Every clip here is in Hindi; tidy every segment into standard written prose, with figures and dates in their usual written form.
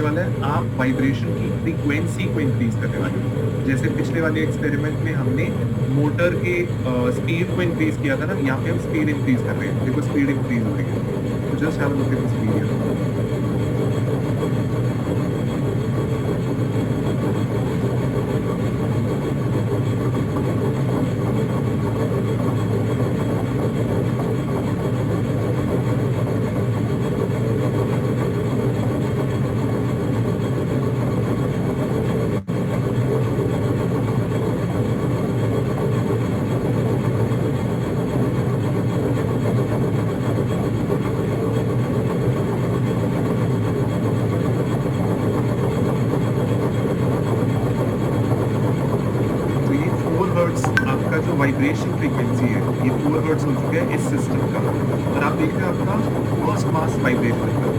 वाला है, आप वाइब्रेशन की फ्रीक्वेंसी को इंक्रीज करने वाले हो। जैसे पिछले वाले एक्सपेरिमेंट में हमने मोटर के स्पीड को इंक्रीज किया था ना, यहाँ पे हम स्पीड इंक्रीज कर रहे हैं। देखो स्पीड इंक्रीज हो रही है। तो just have a look at the speed here. तो ये 4 हर्ट्ज आपका जो वाइब्रेशन फ्रीक्वेंसी है, ये 4 हर्ट्ज हो चुका है इस सिस्टम का। और आप देख रहे हैं आपका फर्स्ट मास वाइब्रेट करता है।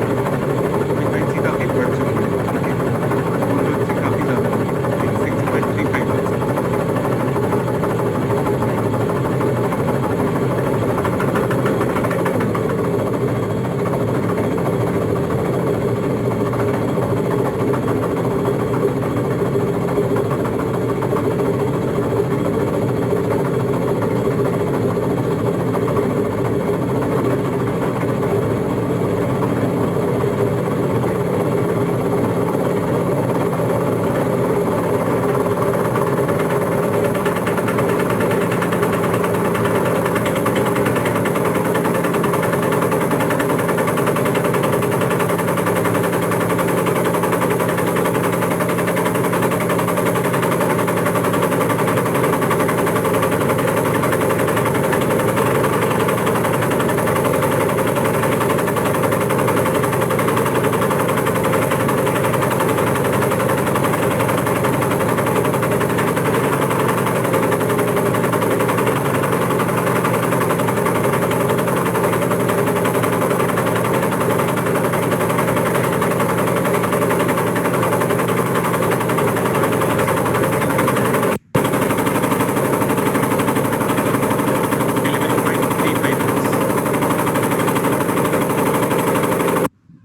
फ्रीक्वेंसी काफी बढ़ चुकी है, ठीक है। 4 हर्ट्ज से काफी ज्यादा हो गई, ठीक, 6.35 हर्ट्ज।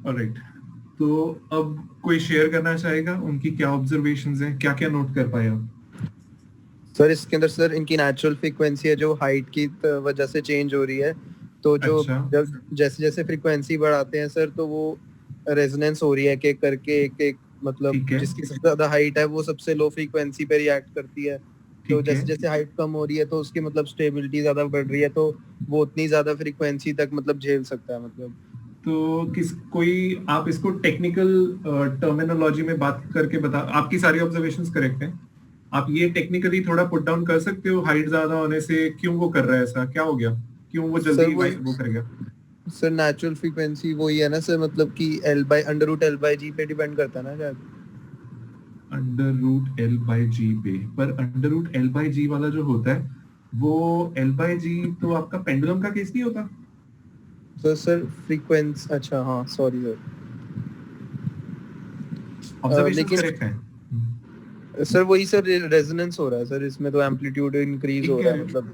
ऑलराइट। तो अब कोई शेयर करना चाहेगा, उनकी क्या ऑब्जर्वेशंस हैं, क्या क्या नोट कर पाए आप? सर इसके अंदर सर इनकी नेचुरल फ्रीक्वेंसी है जो हाइट की वजह से चेंज हो रही है। तो जो अच्छा। जब जैसे जैसे फ्रीक्वेंसी बढ़ाते हैं सर, तो वो रेजोनेंस हो रही है एक एक करके, एक एक मतलब ठीक है, जिसकी सबसे ज्यादा हाइट है वो सबसे लो फ्रीक्वेंसी पे रिएक्ट करती है। तो ठीक है। जैसे जैसे हाइट कम हो रही है तो उसकी मतलब स्टेबिलिटी ज्यादा बढ़ रही है, तो वो उतनी ज्यादा फ्रीक्वेंसी तक मतलब झेल सकता है मतलब। तो किस कोई आप इसको टेक्निकल टर्मिनोलॉजी में बात करके बता, आपकी सारी ऑब्जर्वेशंस करेक्ट हैं। आप ये टेक्निकली थोड़ा पुट डाउन कर सकते हो, हाइट ज्यादा होने से क्यों वो कर रहा है, ऐसा क्या हो गया, क्यों वो सर जल्दी वही वो कर गया? सर नेचुरल फ्रीक्वेंसी वही है ना सर, मतलब कि L by under root L by G पे डिपेंड करता है ना शायद। Under root L by G पे, पर under root L by G वाला जो होता है, वो एल बाई जी तो आपका पेंडुलम का केस नहीं होता। तो सर फ्रीक्वेंसी, अच्छा हाँ सॉरी सर। ऑब्जर्वेशंस लेकिन करेक्ट है। सर वही सर रेजोनेंस हो रहा है सर इसमें, तो एम्पलीट्यूड इंक्रीज ठीक हो है। रहा है मतलब।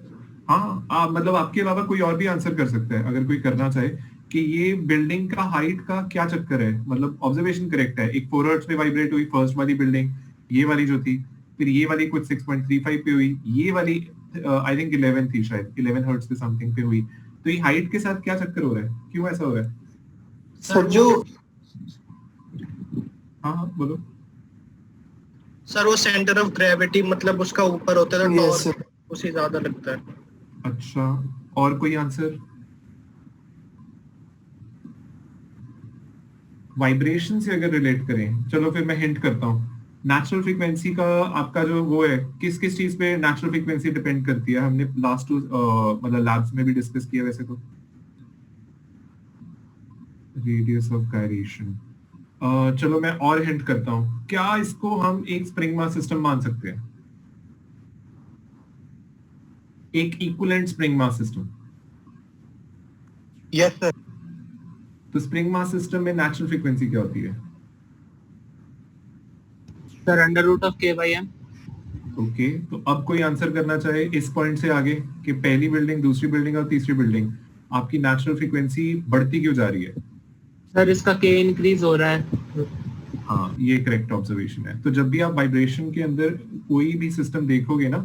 हाँ, मतलब आपके अलावा कोई और भी आंसर कर सकता है अगर कोई करना चाहे, कि ये बिल्डिंग का हाइट का क्या चक्कर है। मतलब ऑब्जर्वेशन करेक्ट है, एक 4 हर्ट्ज में वाइब्रेट हुई फर्स्ट वाली बिल्डिंग, ये वाली जो थी, फिर ये वाली कुछ 6.35 पे हुई, ये वाली आई थिंक 11 थी, शायद 11 हर्ट्ज पे समथिंग पे हुई। तो ये हाइट के साथ क्या चक्कर हो रहा है, क्यों ऐसा हो रहा है? सर जो हाँ हाँ बोलो। सर वो सेंटर ऑफ ग्रेविटी मतलब उसका ऊपर होता है तो यस टॉर्क उसे ज्यादा लगता है। अच्छा, और कोई आंसर? वाइब्रेशन से अगर रिलेट करें, चलो फिर मैं हिंट करता हूँ। नेचुरल फ्रीक्वेंसी का आपका जो वो है, किस किस चीज पे नेचुरल फ्रीक्वेंसी डिपेंड करती है, हमने लास्ट टू मतलब लैब्स में भी डिस्कस किया वैसे तो। Radius of gyration. चलो मैं और हिंट करता हूँ, क्या इसको हम एक स्प्रिंग मास सिस्टम मान सकते हैं, एक equivalent spring mass system? Yes sir. तो स्प्रिंग मास सिस्टम में नेचुरल फ्रीक्वेंसी क्या होती है? सर अंडर रूट ऑफ के बाई एम। ओके, तो अब कोई आंसर करना चाहे इस पॉइंट से आगे कि पहली बिल्डिंग, दूसरी बिल्डिंग और तीसरी बिल्डिंग आपकी नेचुरल फ्रीक्वेंसी बढ़ती क्यों जा रही है? सर इसका के इंक्रीज हो रहा है। हाँ, ये करेक्ट ऑब्जर्वेशन है। तो जब भी आप वाइब्रेशन के अंदर कोई भी सिस्टम देखोगे ना,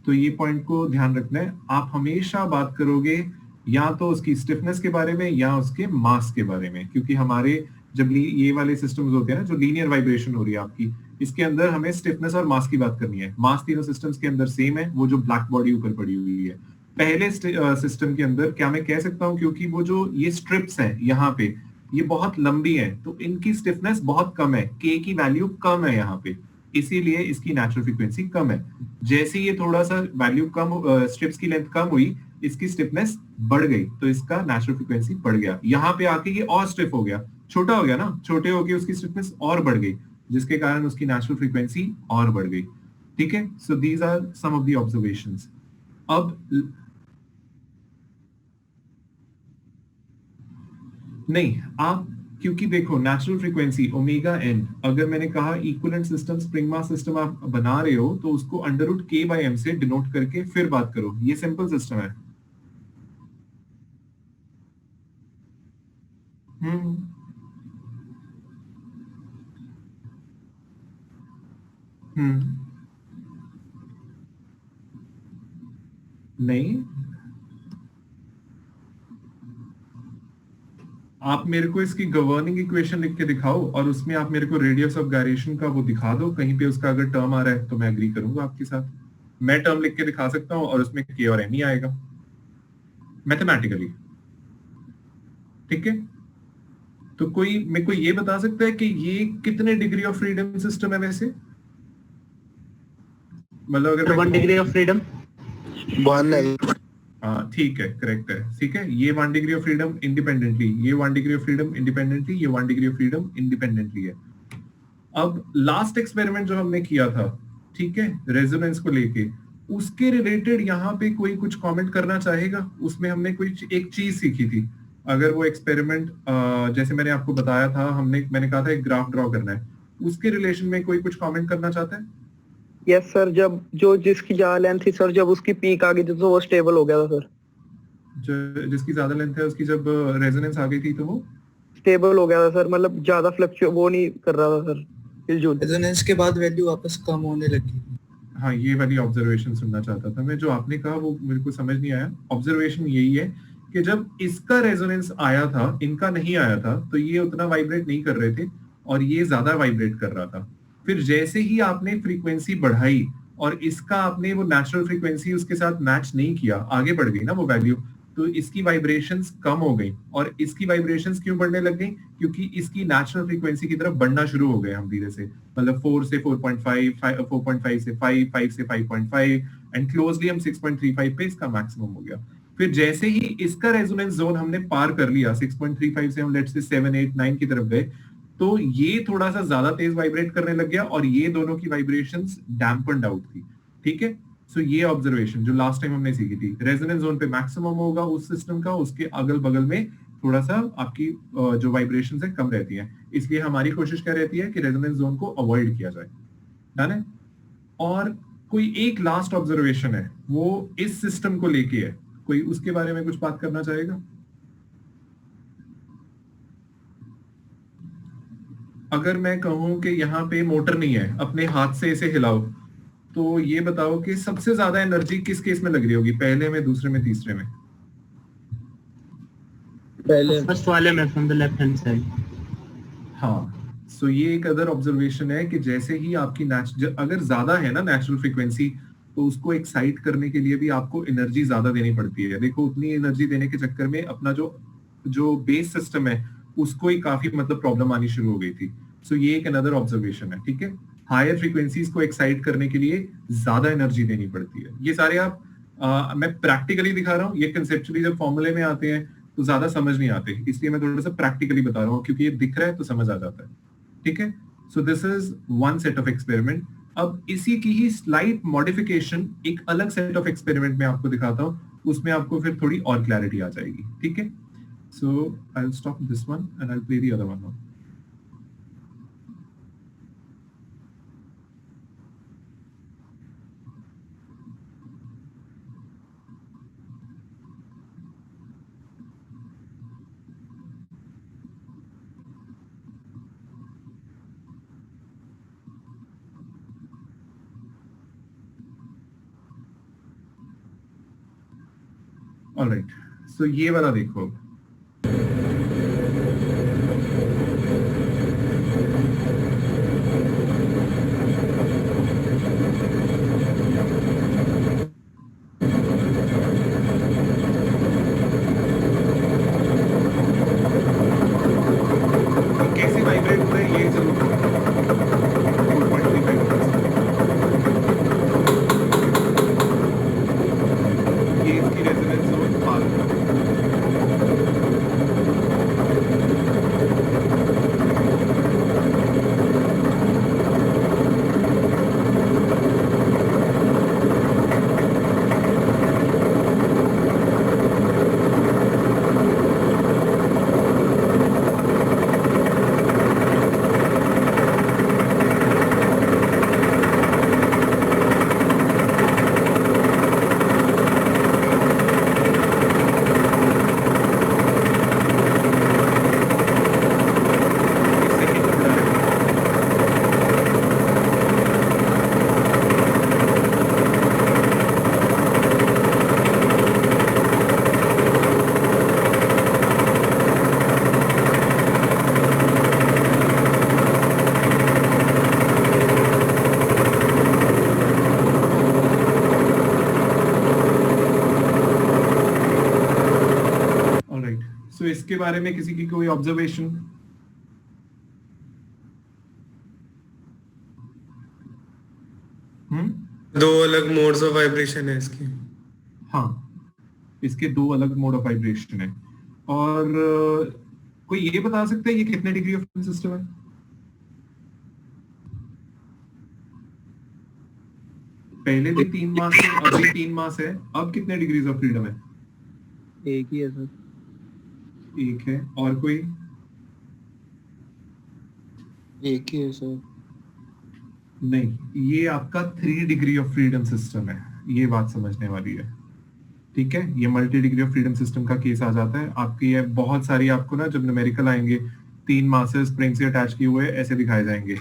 तो ये पॉइंट को ध्यान रखना है, आप हमेशा बात करोगे या तो उसकी स्टिफनेस के बारे में या उसके मास के बारे में, क्योंकि हमारे जब ये वाले सिस्टम्स होते हैं ना, जो लीनियर वाइब्रेशन हो रही है आपकी, इसके अंदर हमें स्टिफनेस और मास की बात करनी है। मास तीनों सिस्टम्स के अंदर सेम है, वो जो ब्लैक बॉडी ऊपर पड़ी हुई है। पहले सिस्टम के अंदर क्या मैं कह सकता हूँ, क्योंकि वो जो ये स्ट्रिप्स हैं यहाँ पे, ये बहुत लंबी है, तो इनकी स्टिफनेस बहुत कम है, के की वैल्यू कम है यहाँ पे, इसीलिए इसकी नेचुरल फ्रीक्वेंसी कम है। जैसे ये थोड़ा सा वैल्यू कम, स्ट्रिप्स की लेंथ कम हुई, इसकी स्टिफनेस बढ़ गई, तो इसका नेचुरल फ्रीक्वेंसी बढ़ गया। यहाँ पे आके ये और स्टिफ हो गया, छोटा हो गया ना, छोटे होके उसकी स्टिफनेस और बढ़ गई, जिसके कारण उसकी नेचुरल फ्रीक्वेंसी और बढ़ गई। ठीक है, so these are some of the observations. अब नहीं, आप क्योंकि देखो नेचुरल फ्रीक्वेंसी ओमेगा एन, अगर मैंने कहा equivalent system, spring mass system आप बना रहे हो, तो उसको अंडर रूट के बाई एम से डिनोट करके फिर बात करो, ये सिंपल सिस्टम है। हम्म हम्म नहीं, आप मेरे को इसकी गवर्निंग इक्वेशन लिख के दिखाओ और उसमें आप मेरे को रेडियस ऑफ गायरेशन का वो दिखा दो, कहीं पे उसका अगर टर्म आ रहा है तो मैं एग्री करूंगा आपके साथ। मैं टर्म लिख के दिखा सकता हूँ और उसमें के और एम ही आएगा मैथमेटिकली। ठीक है, तो कोई मेरे को ये बता सकता है कि ये कितने डिग्री ऑफ फ्रीडम सिस्टम है वैसे? मतलब अगर 1 डिग्री ऑफ फ्रीडम। 1 है। हाँ ठीक है, करेक्ट है। ठीक है, ये 1 डिग्री ऑफ फ्रीडम इंडिपेंडेंटली, ये 1 डिग्री ऑफ फ्रीडम इंडिपेंडेंटली, ये 1 डिग्री ऑफ फ्रीडम इंडिपेंडेंटली है। अब लास्ट एक्सपेरिमेंट जो हमने किया था, ठीक है, रेजोनेंस को लेके, उसके रिलेटेड यहाँ पे कोई कुछ कमेंट करना चाहेगा? उसमें हमने कोई एक चीज सीखी थी। अगर वो एक्सपेरिमेंट जैसे मैंने आपको बताया था, मैंने कहा था एक ग्राफ ड्रॉ करना है, उसके रिलेशन में कोई कुछ कमेंट करना चाहता है? यस सर, जब जो जिसकी ज्यादा लेंथ थी सर, जब उसकी पीक आ गई थी तो वो स्टेबल हो गया था सर। जिसकी ज्यादा लेंथ है उसकी जब रेजोनेंस आ गई थी तो वो स्टेबल हो गया था सर, मतलब ज्यादा फ्लक्चुएट वो नहीं कर रहा था सर, हिलजुल। रेजोनेंस के बाद वैल्यू वापस कम होने लगी। हाँ, ये वाली ऑब्जर्वेशन सुनना चाहता था मैं, जो आपने कहा वो मेरे को समझ नहीं आया। ऑब्जर्वेशन यही है कि जब इसका रेजोनेंस आया था, इनका नहीं आया था, तो ये उतना वाइब्रेट नहीं कर रहे थे और ये ज्यादा वाइब्रेट कर रहा था। फिर जैसे ही आपने फ्रीक्वेंसी बढ़ाई और इसका आपने वो नेचुरल फ्रीक्वेंसी उसके साथ मैच नहीं किया, आगे बढ़ गई ना वो वैल्यू, तो इसकी वाइब्रेशंस कम हो गई। और इसकी वाइब्रेशंस क्यों बढ़ने लग गई? क्योंकि इसकी नेचुरल फ्रीक्वेंसी की तरफ बढ़ना शुरू हो गए हम धीरे से, मतलब 4 से 4.5, 4.5 से 5, 5 से 5.5 एंड क्लोजली हम 6.35 पे इसका मैक्सिमम हो गया। फिर जैसे ही इसका रेजोनेंस जोन हमने पार कर लिया, 6.35 से हम लेट्स से 7, 8, 9 की तरफ गए, तो ये थोड़ा सा ज्यादा तेज वाइब्रेट करने लग गया और ये दोनों की वाइब्रेशंस डैम्पन्ड आउट थी। ठीक है, सो ये ऑब्जर्वेशन जो लास्ट टाइम हमने सीखी थी, रेजोनेंस जोन पे मैक्सिमम होगा उस सिस्टम का, उसके अगल बगल में थोड़ा सा आपकी जो वाइब्रेशंस है कम रहती है, इसलिए हमारी कोशिश क्या रहती है कि रेजोनेंस जोन को अवॉइड किया जाए। डन है? और कोई एक लास्ट ऑब्जर्वेशन है, वो इस सिस्टम को लेके है, कोई उसके बारे में कुछ बात करना चाहेगा? अगर मैं कहूं कि यहाँ पे मोटर नहीं है, अपने हाथ से इसे हिलाओ, तो ये बताओ कि सबसे ज्यादा एनर्जी किस केस में लग रही होगी, पहले में, दूसरे में, तीसरे में? पहले फर्स्ट वाले में, from the left hand side. हाँ, सो ये एक अदर ऑब्जर्वेशन है कि जैसे ही आपकी अगर ज्यादा है ना नेचुरल फ्रीक्वेंसी, तो उसको एक्साइट करने के लिए भी आपको एनर्जी ज्यादा देनी पड़ती है। देखो, उतनी एनर्जी देने के चक्कर में अपना जो बेस सिस्टम है उसको ही काफी मतलब प्रॉब्लम आनी शुरू हो गई थी। सो ये एक अनदर ऑब्जर्वेशन है। ठीक है, हायर फ्रीक्वेंसीज को एक्साइट करने के लिए ज्यादा एनर्जी देनी पड़ती है। ये सारे आप मैं प्रैक्टिकली दिखा रहा हूँ, ये कंसेप्चुअली जब फॉर्मूले में आते हैं तो ज्यादा समझ नहीं आते, इसलिए मैं थोड़ा सा प्रैक्टिकली बता रहा हूँ, क्योंकि ये दिख रहा है तो समझ आ जाता है। ठीक है, so this is one set of experiment. अब इसी की ही स्लाइट मॉडिफिकेशन एक अलग सेट ऑफ एक्सपेरिमेंट में आपको दिखाता हूँ, उसमें आपको फिर थोड़ी और क्लैरिटी आ जाएगी। ठीक है, so I will stop this one and I will play the other one now. Alright, so ये वाला देखो। कैसे वाइब्रेट हो रहा है ये जरूर 4.35 ये इसकी रेजोनेंस जोन पार। सो इसके बारे में किसी की कोई ऑब्जर्वेशन? दो अलग मोड्स ऑफ वाइब्रेशन है इसकी। हाँ, इसके दो अलग मोड ऑफ वाइब्रेशन है। और कोई ये बता सकता है ये कितने डिग्री ऑफ फ्रीडम सिस्टम है? पहले भी 3 मास है, अभी 3 मास है, अब कितने डिग्रीज ऑफ फ्रीडम है? एक ही है सर। एक है। और कोई? एक ही है सर। नहीं, ये आपका 3 डिग्री ऑफ फ्रीडम सिस्टम है, ये बात समझने वाली है। ठीक है, ये multi degree of freedom system का केस आ जाता है। आपकी ये बहुत सारी आपको ना जब न्यूमेरिकल आएंगे 3 मासेस स्प्रिंग से अटैच किए हुए ऐसे दिखाए जाएंगे।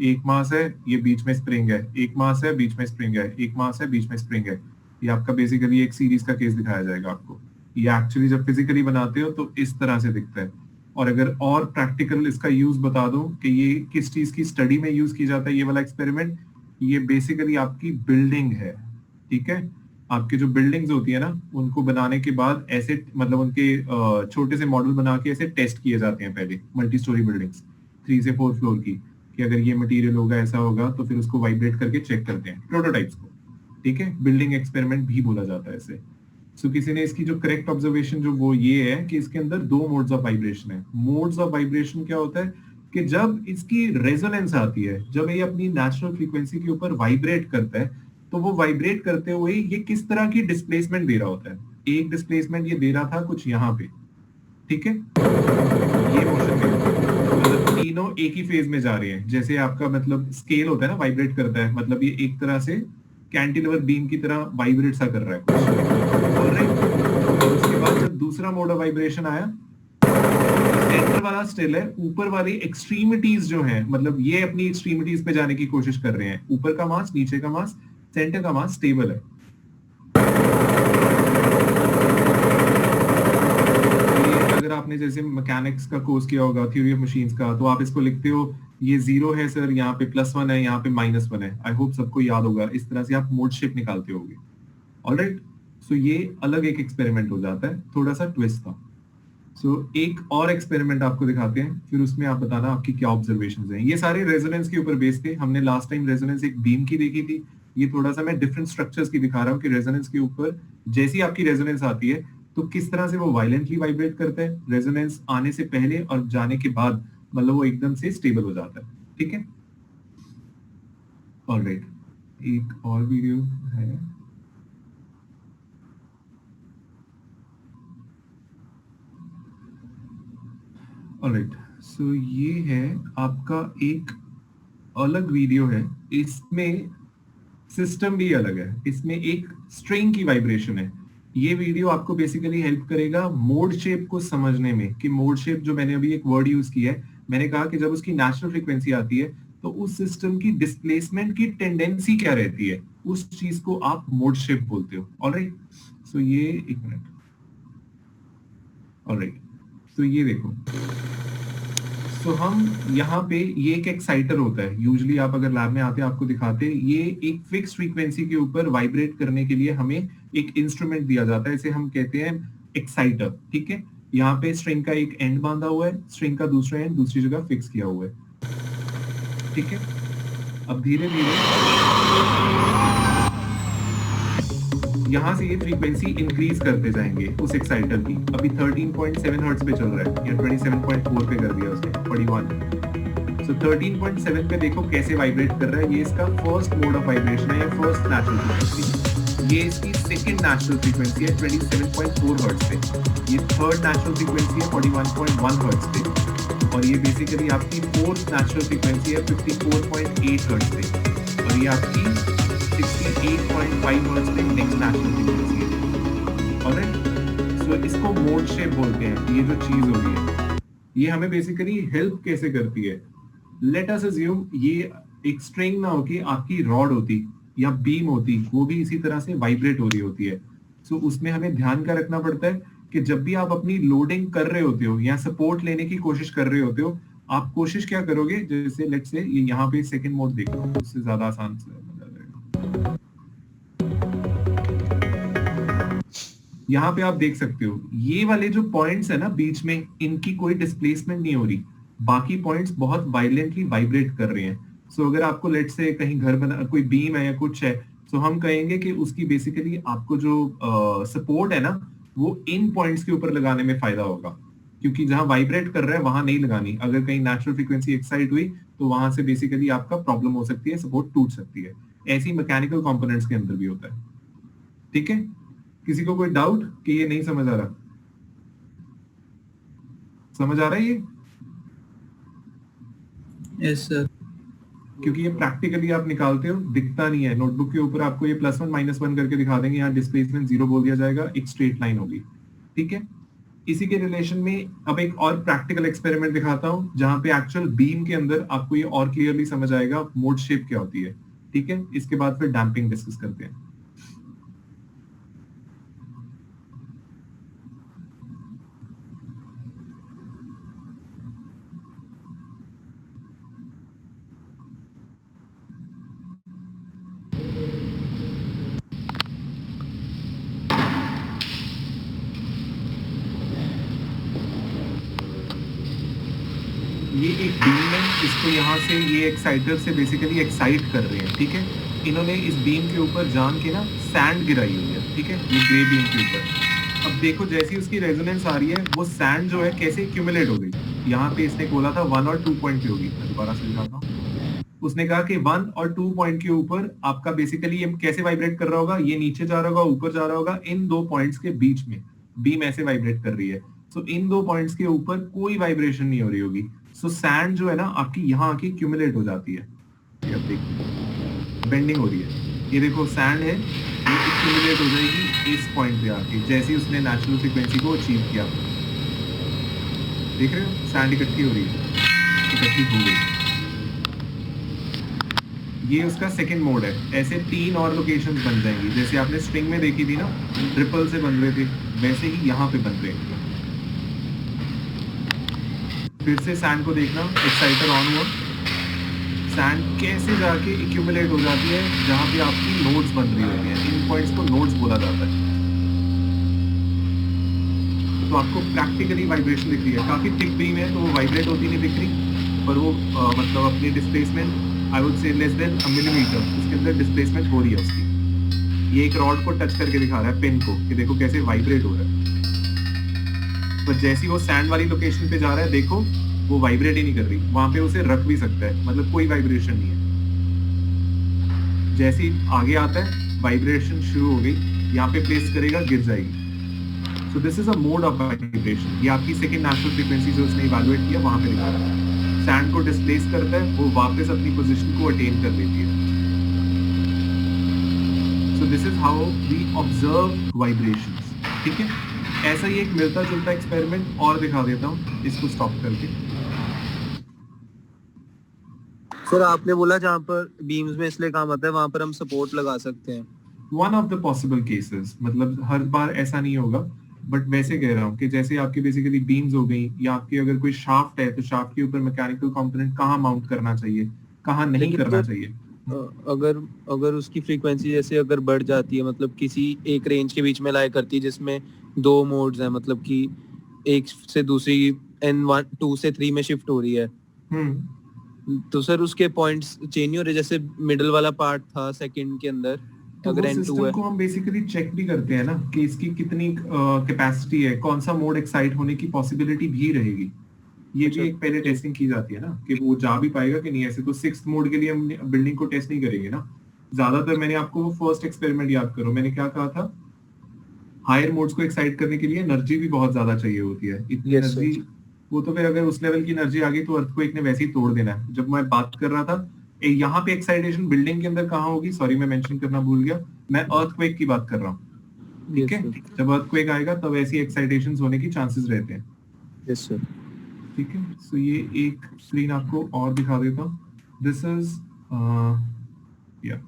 एक मास है, ये बीच में स्प्रिंग है, एक मास है, बीच में स्प्रिंग है, एक मास है, बीच में स्प्रिंग है। ये आपका बेसिकली एक सीरीज का केस दिखाया जाएगा आपको। ये एक्चुअली जब फिजिकली बनाते हो तो इस तरह से दिखता है। और अगर और प्रैक्टिकल इसका यूज बता दूं कि ये किस चीज की स्टडी में यूज की जाता है ये वाला एक्सपेरिमेंट, ये बेसिकली आपकी बिल्डिंग है। ठीक है, आपके जो बिल्डिंग्स होती है ना उनको बनाने के बाद ऐसे मतलब उनके छोटे से मॉडल बना के ऐसे टेस्ट किए जाते हैं पहले, मल्टी स्टोरी बिल्डिंग्स 3 से 4 फ्लोर की, कि अगर ये मटेरियल होगा ऐसा होगा तो फिर उसको वाइब्रेट करके चेक करते हैं प्रोटोटाइप्स को। ठीक है, बिल्डिंग एक्सपेरिमेंट भी बोला जाता है इसे। सो किसी ने इसकी जो करेक्ट ऑब्जर्वेशन जो वो ये है कि इसके अंदर 2 मोड्स ऑफ वाइब्रेशन है। मोड्स ऑफ वाइब्रेशन क्या होता है कि जब इसकी रेजोनेंस आती है, जब ये अपनी नेचुरल फ्रीक्वेंसी के ऊपर वाइब्रेट करता है, तो वो वाइब्रेट करते हुए ये किस तरह की डिस्प्लेसमेंट दे रहा होता है। एक डिस्प्लेसमेंट ये दे रहा था कुछ यहाँ पे, ठीक है, ये मोशन मतलब तीनों एक ही फेज में जा रहे हैं। जैसे आपका मतलब स्केल होता है ना, वाइब्रेट करता है, मतलब ये एक तरह से कैंटिलीवर बीम की तरह वाइब्रेट सा कर रहा है कुछ। और उसके बाद जब दूसरा मोड ऑफ वाइब्रेशन आया, सेंटर वाला स्टिल है, ऊपर वाली एक्सट्रीमिटीज जो है मतलब ये अपनी एक्सट्रीमिटीज पे जाने की कोशिश कर रहे हैं। ऊपर का मास, नीचे का मास, सेंटर का मास स्टेबल है। अगर आपने जैसे मैकेनिक्स का कोर्स किया होगा, थ्योरी ऑफ मशीन्स का, तो आप इसको लिखते हो ये 0 है सर, यहाँ पे +1 है, यहाँ पे -1 है। आई होप सबको याद होगा, इस तरह से आप मोड शिफ्ट निकालते होंगे। ऑलराइट, सो ये अलग एक एक्सपेरिमेंट हो जाता है, थोड़ा सा ट्विस्ट था। सो एक और एक्सपेरिमेंट आपको दिखाते हैं, फिर उसमें आप बताना आपकी क्या ऑब्जर्वेशंस हैं। ये सारे रेजोनेंस के ऊपर बेस्ड थे। हमने लास्ट टाइम रेजोनेंस एक बीम की देखी थी, ये थोड़ा सा मैं डिफरेंट स्ट्रक्चर्स की दिखा रहा हूँ कि रेजोनेंस के ऊपर जैसी आपकी रेजोनेंस आती है तो किस तरह से वो वायलेंटली वाइब्रेट करता है, रेजोनेंस आने से पहले और जाने के बाद, मतलब वो एकदम से स्टेबल हो जाता है। ठीक है, ऑलराइट, एक और वीडियो है। ऑलराइट, सो ये है आपका एक अलग वीडियो है, इसमें सिस्टम भी अलग है, इसमें एक स्ट्रिंग की वाइब्रेशन है। ये वीडियो आपको बेसिकली हेल्प करेगा मोड शेप को समझने में, कि मोड शेप जो मैंने अभी एक वर्ड यूज किया है, मैंने कहा कि जब उसकी नेचुरल फ्रीक्वेंसी आती है तो उस सिस्टम की डिस्प्लेसमेंट की टेंडेंसी क्या रहती है, उस चीज को आप मोड शेप बोलते हो। ऑलराइट, सो ये एक मिनट, ऑलराइट, तो ये देखो, तो हम यहाँ पे ये एक एक्साइटर होता है, यूजुअली आप अगर लैब में आते आपको दिखाते, ये एक फिक्स फ्रीक्वेंसी के ऊपर वाइब्रेट करने के लिए हमें एक इंस्ट्रूमेंट दिया जाता है, इसे हम कहते हैं एक्साइटर। ठीक है, यहाँ पे स्ट्रिंग का एक एंड बांधा हुआ है, स्ट्रिंग का दूसरा एंड दूसरी जगह फिक्स किया हुआ है। ठीक है, अब धीरे धीरे यहाँ से ये फ्रीक्वेंसी इंक्रीज करते जाएंगे उस एक्साइटर की। अभी 13.7 हर्ट्ज पे चल रहा है, या 27.4 पे कर दिया उसने, 41। सो 13.7 पे देखो कैसे वाइब्रेट कर रहा है, ये इसका फर्स्ट मोड ऑफ वाइब्रेशन है, या फर्स्ट नेचुरल फ्रीक्वेंसी। ये इसकी सेकंड नेचुरल फ्रीक्वेंसी है 27.4 हर्ट्ज पे, ये थर्ड नेचुरल फ्रीक्वेंसी है 41.1 हर्ट्ज पे, और ये बेसिकली आपकी फोर्थ नेचुरल फ्रीक्वेंसी है 54.8 हर्ट्ज पे, और ये आपकी 68.5 हर्ट्ज पे नेक्स्ट नेचुरल फ्रीक्वेंसी है। ऑलराइट, सो इसको मोड शेप बोलते हैं। ये जो चीज हो गई है, ये हमें बेसिकली हेल्प कैसे करती है। लेट अस अज्यूम ये एक स्ट्रिंग ना होके आपकी रॉड होती या बीम होती, वो भी इसी तरह से वाइब्रेट हो रही होती है। सो उसमें हमें ध्यान का रखना पड़ता है कि जब भी आप अपनी लोडिंग कर रहे होते हो या सपोर्ट लेने की कोशिश कर रहे होते हो, आप कोशिश क्या करोगे, जैसे लेट से ये यहाँ पे सेकंड मोड देख लो, उससे ज्यादा आसान से यहाँ पे आप देख सकते हो, ये वाले जो पॉइंट्स है ना बीच में, इनकी कोई डिस्प्लेसमेंट नहीं हो रही, बाकी पॉइंट्स बहुत वायलेंटली वाइब्रेट कर रहे हैं। सो अगर आपको लेट से कहीं घर बना, कोई बीम है या कुछ है, तो हम कहेंगे कि उसकी बेसिकली आपको जो सपोर्ट है ना, वो इन पॉइंट्स के ऊपर लगाने में फायदा होगा, क्योंकि जहां वाइब्रेट कर रहा है वहां नहीं लगानी। अगर कहीं नेचुरल फ्रीक्वेंसी एक्साइट हुई तो वहां से बेसिकली आपका प्रॉब्लम हो सकती है, सपोर्ट टूट सकती है। ऐसी मैकेनिकल कंपोनेंट्स के अंदर भी होता है। ठीक है, किसी को कोई डाउट कि ये नहीं समझ आ रहा? समझ आ रहा है ये? Yes sir. क्योंकि ये प्रैक्टिकली आप निकालते हो, दिखता नहीं है। नोटबुक के ऊपर आपको ये +1 -1 करके दिखा देंगे, यहाँ डिस्प्लेसमेंट 0 बोल दिया जाएगा, एक स्ट्रेट लाइन होगी। ठीक है, इसी के रिलेशन में अब एक और प्रैक्टिकल एक्सपेरिमेंट दिखाता हूँ, जहां पे एक्चुअल बीम के अंदर आपको ये और क्लियरली समझ आएगा मोड शेप क्या होती है। ठीक है, इसके बाद फिर डैम्पिंग डिस्कस करते हैं। ये एक बीम है, इसको यहाँ से ये एक्साइटर से बेसिकली एक्साइट कर रहे हैं। ठीक है, इन्होंने इस बीम के ऊपर जान के ना सैंड गिराई हुई है। ठीक है, ये ग्रे बीम के ऊपर। अब देखो जैसी उसकी रेजोनेंस आ रही है, वो सैंड जो है कैसे एक्यूमुलेट हो गई। यहाँ पे इसने बोला था 1 और 2 पॉइंट पे होगी, मैं दोबारा से दिखाता हूँ। उसने कहा कि 1 और 2 पॉइंट के ऊपर आपका बेसिकली ये कैसे वाइब्रेट कर रहा होगा, ये नीचे जा रहा होगा, ऊपर जा रहा होगा, इन 2 पॉइंट्स के बीच में बीम ऐसे वाइब्रेट कर रही है। सो इन 2 पॉइंट्स के ऊपर कोई वाइब्रेशन नहीं हो रही होगी। सो सैंड जो है ना आपकी यहाँ आके एक्यूमुलेट हो जाती है। ये अब देखिए बेंडिंग हो रही है, ये देखो सैंड है, ये एक्यूमुलेट हो जाएगी इस पॉइंट पे आके, जैसे उसने नेचुरल फ्रीक्वेंसी को अचीव किया। देख रहे हो, सैंड इकट्ठी हो रही है, इकट्ठी हो गई। ये उसका सेकंड मोड है। ऐसे 3 और लोकेशंस बन जाएंगी, जैसे आपने स्ट्रिंग में देखी थी ना, ट्रिपल से बन रहे थे, वैसे ही यहाँ पे बन रहे हैं। फिर से सैंड को देखना, एक्साइटर ऑन हुआ, सैंड कैसे जाके एक्यूमुलेट हो जाती है जहां पे आपकी नोड्स बन रही होती हैं। इन पॉइंट्स को नोड्स बोला जाता है। तो आपको प्रैक्टिकली वाइब्रेशन दिख रही है, काफी थिक बीम है तो वो वाइब्रेट होती नहीं दिख रही, पर वो मतलब अपनी displacement I would say less than a millimetre उसके अंदर डिस्प्लेसमेंट हो रही है उसकी। ये एक रॉड को टच करके दिखा रहा है, पिन को, कि देखो कैसे वाइब्रेट हो रहा है। पर जैसे ही वो सैंड वाली लोकेशन पे जा रहा है, देखो वो वाइब्रेट ही नहीं कर रही, वहां पे उसे रख भी सकता है, मतलब कोई वाइब्रेशन नहीं है। जैसे ही आगे आता है वाइब्रेशन शुरू हो गई, यहाँ पे प्लेस करेगा गिर जाएगी। सो this is a mode of vibration. ये आपकी सेकंड नेचुरल फ्रीक्वेंसी जो उसने इवैल्यूएट किया वहां पे दिखा रहा है। सैंड को डिस्प्लेस करता है, वो वापस अपनी पोजीशन को अटेन कर लेती है। So this is how we observe vibrations. ठीक है, ऐसा ही एक मिलता जुलता एक्सपेरिमेंट और दिखा देता हूँ, इसको स्टॉप करके। सर आपने बोला जहाँ पर बीम्स में इसलिए काम आता है वहां पर हम सपोर्ट लगा सकते हैं। One of the possible cases, मतलब हर बार ऐसा नहीं होगा, बट वैसे कह रहा हूँ कि जैसे आपकी बेसिकली बीम्स हो गई, या आपकी अगर कोई शाफ्ट है तो शाफ्ट के ऊपर मैकेनिकल कंपोनेंट कहाँ माउंट करना चाहिए, कहाँ नहीं लेकिन करना तो- चाहिए। अगर उसकी फ्रीक्वेंसी जैसे अगर बढ़ जाती है, मतलब किसी एक रेंज के बीच में लाई करती है जिसमें 2 मोड्स हैं, मतलब कि एक से दूसरी N1 2 से 3 में शिफ्ट हो रही है, तो सर उसके पॉइंट्स चेंज नहीं हो रहे? जैसे मिडिल वाला पार्ट था सेकंड के अंदर, तो अगर वो N2 सिस्टम है को हम बेसिकली चेक भी करते हैं ना कि इसकी कितनी कैपेसिटी है, कौन सा मोड एक्साइट होने की पॉसिबिलिटी भी रहेगी। ये अच्छा, भी एक पहले टेस्टिंग की जाती है ना कि वो जा भी पाएगा कि नहीं। ऐसे तो 6th मोड के लिए हम बिल्डिंग को टेस्ट नहीं करेंगे ना। ज्यादातर मैंने आपको वो फर्स्ट एक्सपेरिमेंट याद करो, मैंने क्या कहा था, हायर मोड्स को एक्साइट करने के लिए एनर्जी भी बहुत ज्यादा चाहिए होती है। इतनी Yes, sir. एनर्जी, वो तो फिर अगर उस लेवल की एनर्जी आ गई तो अर्थक्वेक ने वैसे ही तोड़ देना है। जब मैं बात कर रहा था यहाँ पे एक्साइटेशन बिल्डिंग के अंदर कहाँ होगी, सॉरी मैं मेंशन करना भूल गया, मैं अर्थक्वेक की बात कर रहा हूँ। ठीक Yes, है, sir. जब अर्थक्वेक आएगा तब ऐसी एक्साइटेशंस होने की चांसेस रहते हैं। Yes sir. ठीक है, सो ये एक स्क्रीन आपको और दिखा देता हूँ। दिस इज या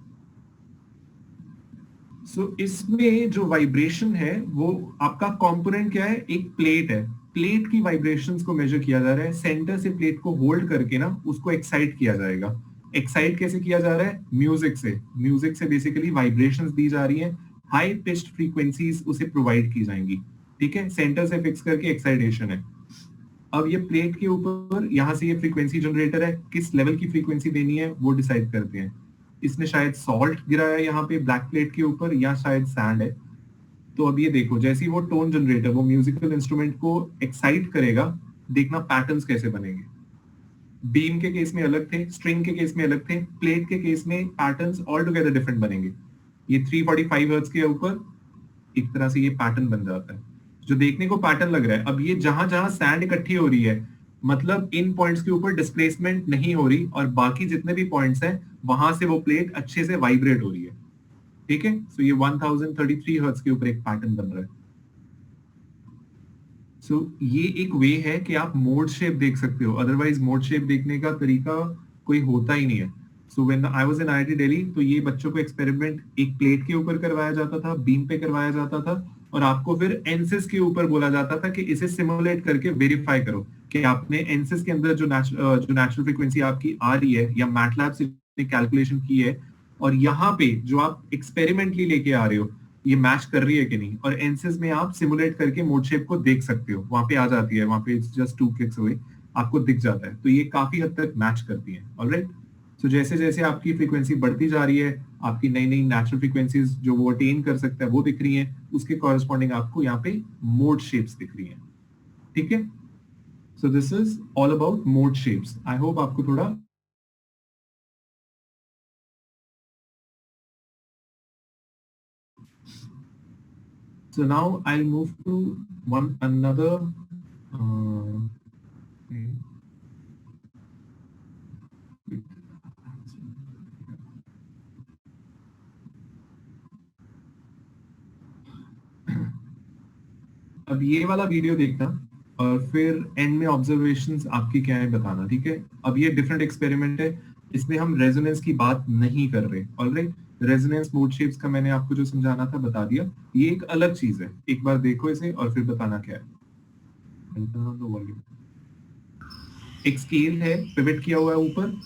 सो इसमें जो वाइब्रेशन है वो आपका कंपोनेंट क्या है, एक प्लेट है। प्लेट की वाइब्रेशंस को मेजर किया जा रहा है, सेंटर से प्लेट को होल्ड करके ना उसको एक्साइट किया जाएगा। एक्साइट कैसे किया जा रहा है, म्यूजिक से। म्यूजिक से बेसिकली वाइब्रेशंस दी जा रही हैं, हाई पिच्ड फ्रीक्वेंसीज उसे प्रोवाइड की जाएंगी। ठीक है, सेंटर से फिक्स करके एक्साइटेशन है। अब ये प्लेट के ऊपर यहाँ से ये फ्रीक्वेंसी जनरेटर है, किस लेवल की फ्रीक्वेंसी देनी है वो डिसाइड करते हैं। इसने शायद सॉल्ट गिराया यहाँ पे ब्लैक प्लेट के ऊपर, या शायद सैंड है। तो अब ये देखो, जैसे ही वो टोन जनरेटर वो म्यूजिकल इंस्ट्रूमेंट को एक्साइट करेगा, देखना पैटर्न्स कैसे बनेंगे। बीम के केस में अलग थे, स्ट्रिंग के केस में अलग थे, प्लेट के केस में पैटर्न्स ऑल टुगेदर डिफरेंट बनेंगे। ये 345 हर्ट्ज के ऊपर एक तरह से ये पैटर्न बन जाता है, जो देखने को पैटर्न लग रहा है। अब ये जहां जहां सैंड इकट्ठी हो रही है, मतलब इन पॉइंट्स के ऊपर डिस्प्लेसमेंट नहीं हो रही, और बाकी जितने भी पॉइंट्स हैं वहां से वो प्लेट अच्छे से वाइब्रेट हो रही है। ठीक है, सो ये 1033 हर्ट्ज के ऊपर एक पैटर्न बन रहा है। सो ये एक वे है कि आप मोड शेप देख सकते हो, अदरवाइज मोड शेप देखने का तरीका कोई होता ही नहीं है। So when I was in IIT Delhi, तो ये बच्चों को एक्सपेरिमेंट एक प्लेट के ऊपर करवाया जाता था, बीम पे करवाया जाता था, और आपको फिर एनसिस के ऊपर बोला जाता था कि इसे सिमुलेट करके वेरीफाई करो कि आपने एनसिस के अंदर जो नेचुरल फ्रीक्वेंसी आपकी आ रही है, या मैटलैब से कैलकुलेशन की है, और यहाँ पे जो आप एक्सपेरिमेंटली लेके आ रहे हो ये मैच कर रही है कि नहीं। और एनसिस में आप सिमुलेट करके मोड शेप को देख सकते हो, वहां पे आ जाती है, वहां पे जस्ट 2 क्लिक्स हुए आपको दिख जाता है। तो ये काफी हद तक मैच करती है। ऑलराइट, सो जैसे जैसे आपकी फ्रीक्वेंसी बढ़ती जा रही है, आपकी नई नई नेचुरल फ्रीक्वेंसीज जो वो अटेन कर सकता है वो दिख रही हैं, उसके कॉरेस्पॉन्डिंग आपको यहाँ पे मोड शेप्स दिख रही हैं। ठीक है, so this is all about mode shapes. I hope आपको थोड़ा So now I'll move to one another. Okay. अब ये वाला वीडियो देखना और फिर एंड में ऑब्जर्वेशंस आपकी क्या है बताना। ठीक है, अब ये डिफरेंट एक्सपेरिमेंट है, इसमें हम रेजोनेंस की बात नहीं कर रहे। ऑलराइट, रेजोनेंस मोड शेप्स का मैंने आपको जो समझाना था बता दिया, ये एक अलग चीज है। एक बार देखो इसे और फिर बताना क्या है। एक स्केल है, पिवट किया हुआ है ऊपर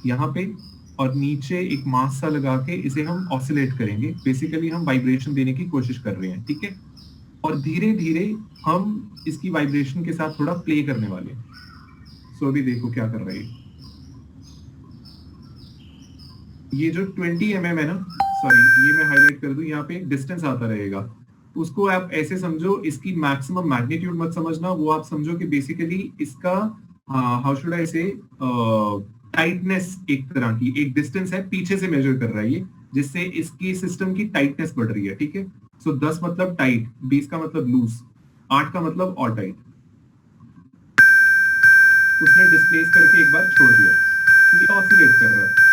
यहाँ पे, और नीचे एक मास सा लगा के इसे हम ऑसिलेट करेंगे। बेसिकली हम वाइब्रेशन देने की कोशिश कर रहे हैं। ठीक है, और धीरे धीरे हम इसकी वाइब्रेशन के साथ थोड़ा प्ले करने वाले हैं। सो अभी देखो क्या कर रहे हैं। ये जो 20 mm है ना, सॉरी ये मैं हाईलाइट कर दूं, यहाँ पे एक डिस्टेंस आता रहेगा। उसको आप ऐसे समझो, इसकी मैक्सिमम मैग्नीट्यूड मत समझना, वो आप समझो कि बेसिकली इसका हाउ शुड आई से टाइटनेस, एक तरह की एक डिस्टेंस है पीछे से मेजर कर रहा है ये, जिससे इसकी सिस्टम की टाइटनेस बढ़ रही है, ठीक है। सो 10 मतलब टाइट, 20 का मतलब लूज, 8 का मतलब और टाइट। उसने डिस्प्लेस करके एक बार छोड़ दिया, ये ऑसिलेट कर रहा है।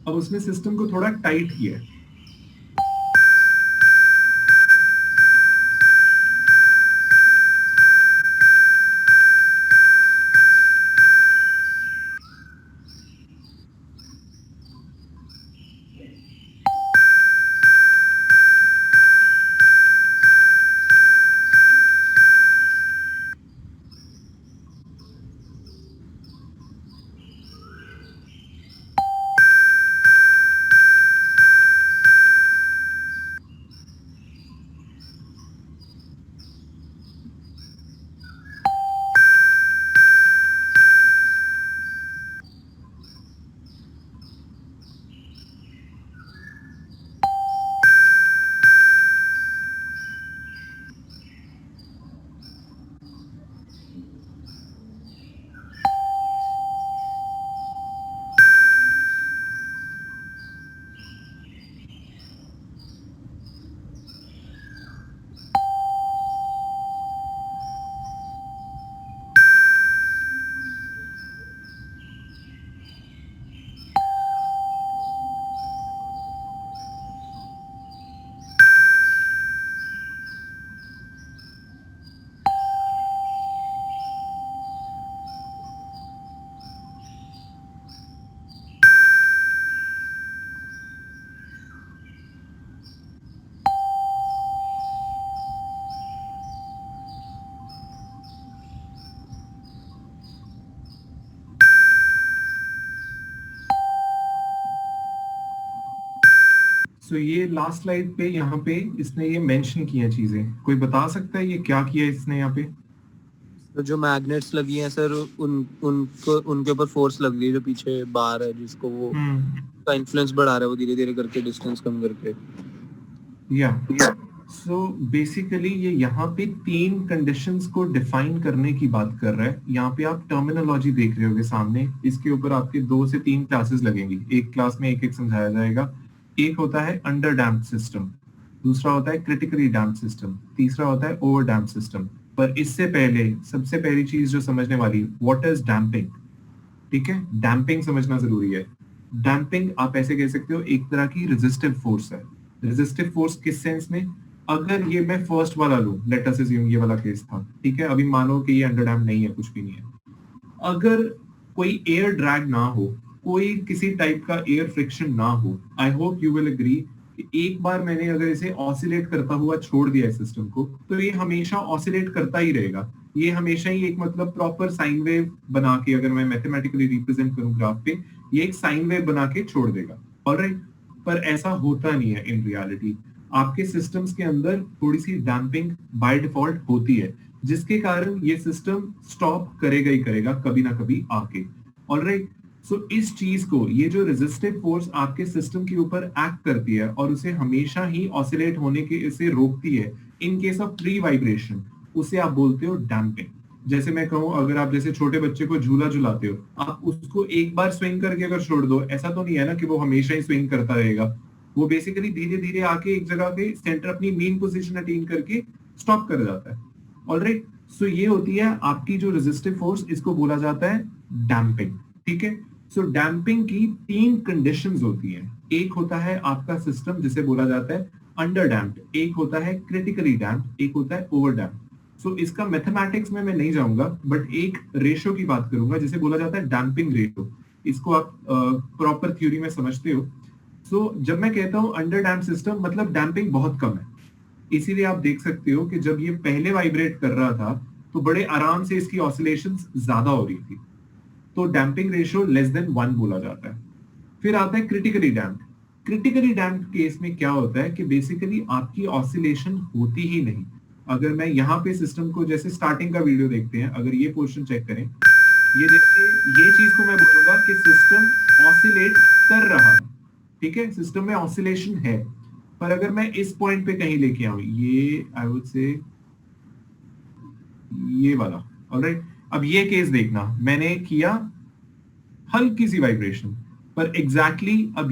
अब उसने सिस्टम को थोड़ा टाइट किया है। सो ये लास्ट स्लाइड पे यहाँ पे इसने ये मेंशन किया चीजें, कोई बता सकता है ये क्या किया इसने यहाँ पे? तो जो मैग्नेट्स लगी हैं सर, उनको उनके ऊपर फोर्स लग रही है, जो पीछे बार है जिसको वो का इन्फ्लुएंस बढ़ा रहा है, वो धीरे धीरे करके डिस्टेंस कम करके। या सो बेसिकली ये यहाँ पे 3 कंडीशंस को डिफाइन करने की बात कर रहा है। यहाँ पे आप टर्मिनोलॉजी देख रहे होगे सामने, इसके ऊपर आपके 2 से 3 क्लासेस लगेंगी, एक क्लास में एक एक समझाया जाएगा। एक होता है अंडर डैम्प्ड सिस्टम, दूसरा होता है क्रिटिकली डैम्प्ड सिस्टम, तीसरा होता है ओवर डैम्प्ड सिस्टम। पर इससे पहले सबसे पहली चीज जो समझने वाली, व्हाट इज डैम्पिंग, ठीक है। डैम्पिंग समझना जरूरी है। डैम्पिंग आप ऐसे कह सकते हो एक तरह की रेजिस्टिव फोर्स है। रेजिस्टिव फोर्स किस सेंस में, अगर ये मैं फर्स्ट वाला लूं, लेट अस अज्यूम ये वाला केस था, ठीक है, अभी मानो कि ये अंडर डैम्प नहीं है, कुछ भी नहीं है, अगर कोई एयर ड्रैग ना हो, कोई किसी टाइप का एयर फ्रिक्शन ना हो, I hope you will agree कि एक बार मैंने अगर इसे ऑसिलेट करता हुआ छोड़ दिया है सिस्टम को, तो ये हमेशा ऑसिलेट करता ही रहेगा। ये हमेशा ही एक मतलब प्रॉपर साइन वेव बना के, अगर मैं मैथमेटिकली रिप्रेजेंट करूं ग्राफ पे, ये एक साइन वेव बना के छोड़ देगा, ऑलराइट। पर ऐसा होता नहीं है इन रियलिटी। आपके सिस्टम्स के अंदर थोड़ी सी डैम्पिंग बाय डिफॉल्ट होती है, जिसके कारण ये सिस्टम स्टॉप करेगा ही करेगा कभी ना कभी आके, ऑलराइट। सो इस चीज को, ये जो रेजिस्टिव फोर्स आपके सिस्टम के ऊपर एक्ट करती है और उसे हमेशा ही ऑसिलेट होने के इसे रोकती है in case of pre vibration, उसे आप बोलते हो डैम्पिंग। जैसे मैं कहूं, अगर आप जैसे छोटे बच्चे को झूला झुलाते हो, आप उसको एक बार स्विंग करके अगर छोड़ दो, ऐसा तो नहीं है ना कि वो हमेशा ही स्विंग करता रहेगा। वो बेसिकली धीरे धीरे आके एक जगह पे सेंटर अपनी मेन पोजीशन अटेन करके स्टॉप कर जाता है, ऑलराइट। सो ये होती है आपकी जो रेजिस्टिव फोर्स, इसको बोला जाता है डैम्पिंग, ठीक है। सो डैम्पिंग की 3 कंडीशंस होती हैं। एक होता है आपका सिस्टम जिसे बोला जाता है अंडर डैम्प्ड, एक होता है क्रिटिकली डैम्प्ड, एक होता है ओवर डैम्प्ड। सो इसका मैथमेटिक्स में मैं नहीं जाऊंगा, बट एक रेशो की बात करूंगा जिसे बोला जाता है डैम्पिंग रेशो। इसको आप प्रॉपर थ्योरी में समझते हो। सो जब मैं कहता हूं अंडर डैम्प सिस्टम, मतलब डैम्पिंग बहुत कम है। इसीलिए आप देख सकते हो कि जब ये पहले वाइब्रेट कर रहा था तो बड़े आराम से इसकी ऑसिलेशंस ज्यादा हो रही थी, तो डैम्पिंग रेशियो लेस देन 1 बोला जाता है। फिर आता है critically damped. Critically damped case में क्या होता है कि बेसिकली आपकी ऑसिलेशन होती ही नहीं। अगर मैं यहाँ पे सिस्टम को, जैसे स्टार्टिंग का वीडियो देखते हैं, अगर ये पोर्शन चेक करें, ये देखिए, ये चीज को मैं बोलूंगा कि सिस्टम ऑसिलेट कर रहा है, ठीक है, सिस्टम में ऑसिलेशन है। पर अगर मैं इस पॉइंट पे कहीं लेके आऊं, ये आई वुड से ये वाला, ऑलराइट, अब ये केस देखना, मैंने किया हल्की सी वाइब्रेशन, पर एग्जैक्टली अब